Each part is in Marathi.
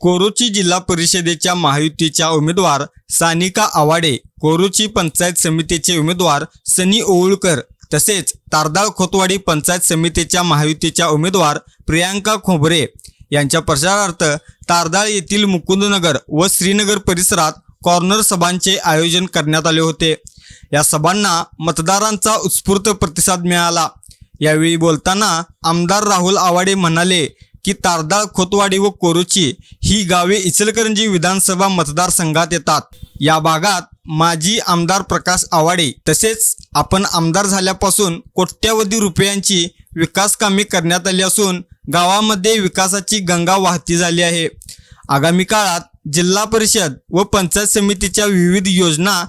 कोरोची जिल्हा परिषदेच्या महायुतीच्या उमेदवार सानिका आवाडे, कोरोची पंचायत समितीचे उमेदवार सनी ओवळकर तसेच तारदाळ खोतवाडी पंचायत समितीच्या महायुतीच्या उमेदवार प्रियांका खोबरे यांच्या प्रचारार्थ तारदाळ येथील मुकुंदनगर व श्रीनगर परिसरात कॉर्नर सभांचे आयोजन करण्यात आले होते। या सभांना मतदारांचा उत्स्फूर्त प्रतिसाद मिळाला। यावेळी बोलताना आमदार राहुल आवाडे म्हणाले की तारदाळ खोतवाडी व कोरोची ही गावे इचलकरंजी विधानसभा मतदारसंघात येतात। या भागात माजी आमदार प्रकाश आवाडे तसेच आपण आमदार झाल्यापासून कोट्यवधी रुपयांची विकास कामे करण्यात आली असून गावामध्ये विकासाची गंगा वाहती झाली आहे। आगामी काळात जिल्हा परिषद व पंचायत समितीच्या विविध योजना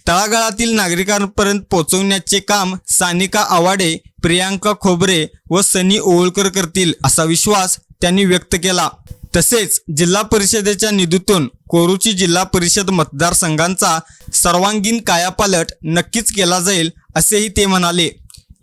तळागाळातील नागरिकांपर्यंत पोहोचवण्याचे काम सानिका आवाडे, प्रियांका खोबरे व सनी ओवळकर करतील असा विश्वास त्यांनी व्यक्त केला। तसेच जिल्हा परिषदेच्या निधीतून कोरोची जिल्हा परिषद मतदारसंघांचा सर्वांगीण कायापालट नक्कीच केला जाईल असेही ते म्हणाले।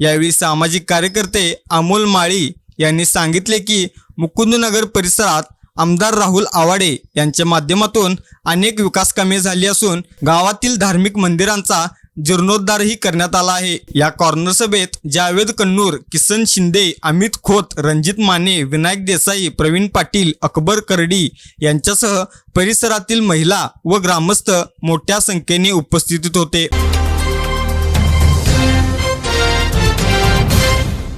यावेळी सामाजिक कार्यकर्ते अमोल माळी यांनी सांगितले की मुकुंदनगर परिसरात आमदार राहुल आवाडे यांच्या माध्यमातून अनेक विकास कामे झाली असून गावातील धार्मिक मंदिरांचा जीर्णोद्धारही करण्यात आला आहे। या कॉर्नर सभेत जावेद कन्नूर, किसन शिंदे, अमित खोत, रणजित माने, विनायक देसाई, प्रवीण पाटील, अकबर करडी यांच्यासह परिसरातील महिला व ग्रामस्थ मोठ्या संख्येने उपस्थित होते।